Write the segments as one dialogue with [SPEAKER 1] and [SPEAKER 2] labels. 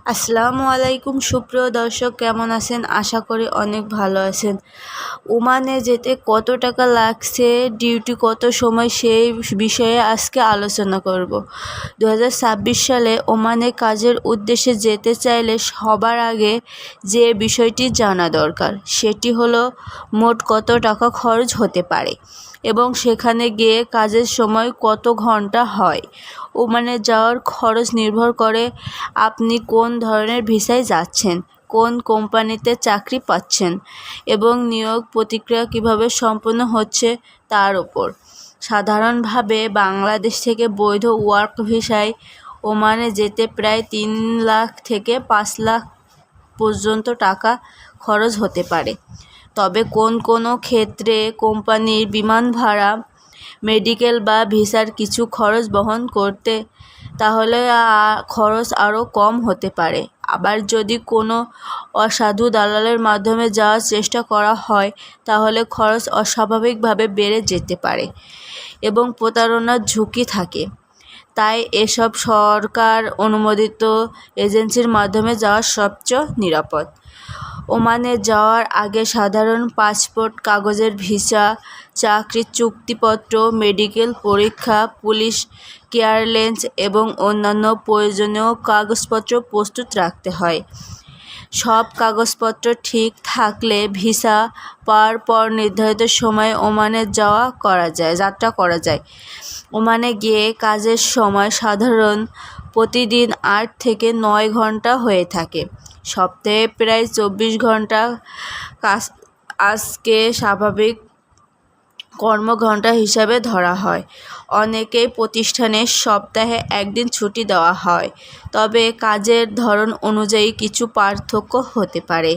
[SPEAKER 1] আসসালামু আলাইকুম সুপ্রিয় দর্শক, কেমন আছেন? আশা করি অনেক ভালো আছেন। ওমানে যেতে কত টাকা লাগছে, ডিউটি কত সময়, সেই বিষয়ে আজকে আলোচনা করব। 2026 সালে ওমানে কাজের উদ্দেশ্যে যেতে চাইলে সবার আগে যে বিষয়টি জানা দরকার সেটি হলো মোট কত টাকা খরচ হতে পারে এবং সেখানে গিয়ে কাজের সময় কত ঘন্টা হয়। ওমানে যাওয়ার খরচ নির্ভর করে আপনি কোন ধরনের ভিসায় যাচ্ছেন, কোন কোম্পানিতে চাকরি পাচ্ছেন এবং নিয়োগ প্রক্রিয়া কীভাবে সম্পন্ন হচ্ছে তার উপর। সাধারণভাবে বাংলাদেশ থেকে বৈধ ওয়ার্ক ভিসায় ওমানে যেতে প্রায় 3 লাখ থেকে 5 লাখ পর্যন্ত টাকা খরচ হতে পারে। তবে কোনো ক্ষেত্রে কোম্পানির বিমান ভাড়া, মেডিকেল বা ভিসার কিছু খরচ বহন করতে, তাহলে খরচ আরও কম হতে পারে। আবার যদি কোনো অসাধু দালালের মাধ্যমে যাওয়ার চেষ্টা করা হয় তাহলে খরচ অস্বাভাবিকভাবে বেড়ে যেতে পারে এবং প্রতারণার ঝুঁকি থাকে। তাই এসব সরকার অনুমোদিত এজেন্সির মাধ্যমে যাওয়া সবচেয়ে নিরাপদ। ওমানে যাওয়ার আগে সাধারণ পাসপোর্ট, কাগজের ভিসা, চাকরির চুক্তিপত্র, মেডিকেল পরীক্ষা, পুলিশ ক্লিয়ারেন্স এবং অন্যান্য প্রয়োজনীয় কাগজপত্র প্রস্তুত রাখতে হয়। সব কাগজপত্র ঠিক থাকলে ভিসা পাওয়ার পর নির্ধারিত সময়ে ওমানে যাত্রা করা যায়। ওমানে গিয়ে কাজের সময় সাধারণ প্রতিদিন 8 থেকে 9 ঘন্টা হয়ে থাকে। সপ্তাহে প্রায় 24 ঘন্টা কাজ আজকে স্বাভাবিক কর্মঘণ্টা হিসাবে ধরা হয়। অনেকেই প্রতিষ্ঠানে সপ্তাহে একদিন ছুটি দেওয়া হয়, তবে কাজের ধরন অনুযায়ী কিছু পার্থক্য হতে পারে।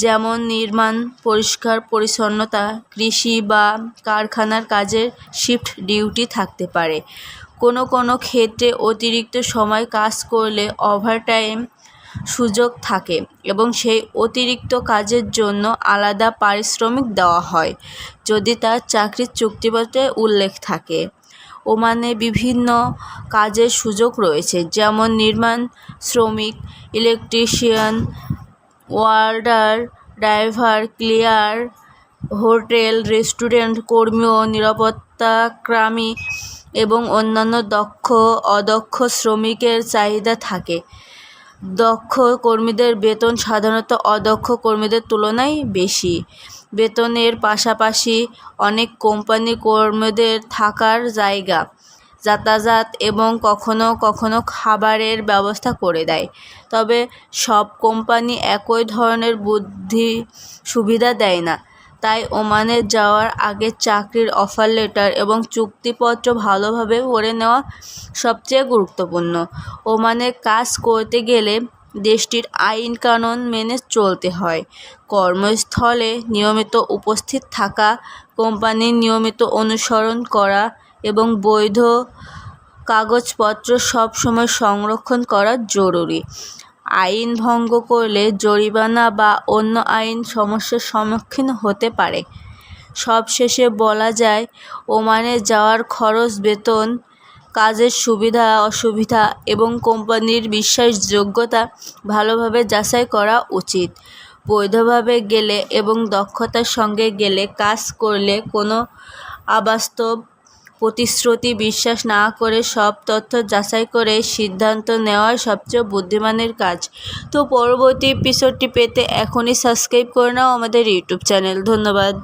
[SPEAKER 1] যেমন নির্মাণ, পরিষ্কার পরিচ্ছন্নতা, কৃষি বা কারখানার কাজের শিফট ডিউটি থাকতে পারে। কোনো ক্ষেত্রে অতিরিক্ত সময় কাজ করলে ওভারটাইম সুযোগ থাকে এবং সেই অতিরিক্ত কাজের জন্য আলাদা পারিশ্রমিক দেওয়া হয় যদি তার চাকরির চুক্তিপত্রে উল্লেখ থাকে। ওমানে বিভিন্ন কাজের সুযোগ রয়েছে, যেমন নির্মাণ শ্রমিক, electrician, welder, driver, cleaner, hotel restaurant কর্মী, নিরাপত্তাকর্মী এবং অন্যান্য অদক্ষ শ্রমিকের চাহিদা থাকে। দক্ষ কর্মীদের বেতন সাধারণত অদক্ষ কর্মীদের তুলনায় বেশি। বেতনের পাশাপাশি অনেক কোম্পানি কর্মীদের থাকার জায়গা, যাতায়াত এবং কখনো খাবারের ব্যবস্থা করে দেয়। তবে সব কোম্পানি একই ধরনের সুবিধা দেয় না, তাই ওমানে যাওয়ার আগে চাকরির অফার লেটার এবং চুক্তিপত্র ভালোভাবে পড়ে নেওয়া সবচেয়ে গুরুত্বপূর্ণ। ওমানে কাজ করতে গেলে দেশটির আইন কানুন মেনে চলতে হয়। কর্মস্থলে নিয়মিত উপস্থিত থাকা, কোম্পানির নিয়মিত অনুসরণ করা এবং বৈধ কাগজপত্র সবসময় সংরক্ষণ করা জরুরি। আইন ভঙ্গ করলে জরিমানা বা অন্য আইন সমস্যার সম্মুখীন হতে পারে। সবশেষে বলা যায়, ওমানে যাওয়ার খরচ, বেতন, কাজের সুবিধা অসুবিধা এবং কোম্পানির বিশ্বাসযোগ্যতা ভালোভাবে যাচাই করা উচিত। বৈধভাবে গেলে এবং দক্ষতার সঙ্গে গেলে কাজ করলে কোনো অবাস্তব প্রতিশ্রুতি বিশ্বাস না করে সব তথ্য যাচাই করে সিদ্ধান্ত নেওয়াই সবচেয়ে বুদ্ধিমানের কাজ। তো পরবর্তী এপিসোডটি পেতে এখনই সাবস্ক্রাইব করে নাও আমাদের ইউটিউব চ্যানেল। ধন্যবাদ।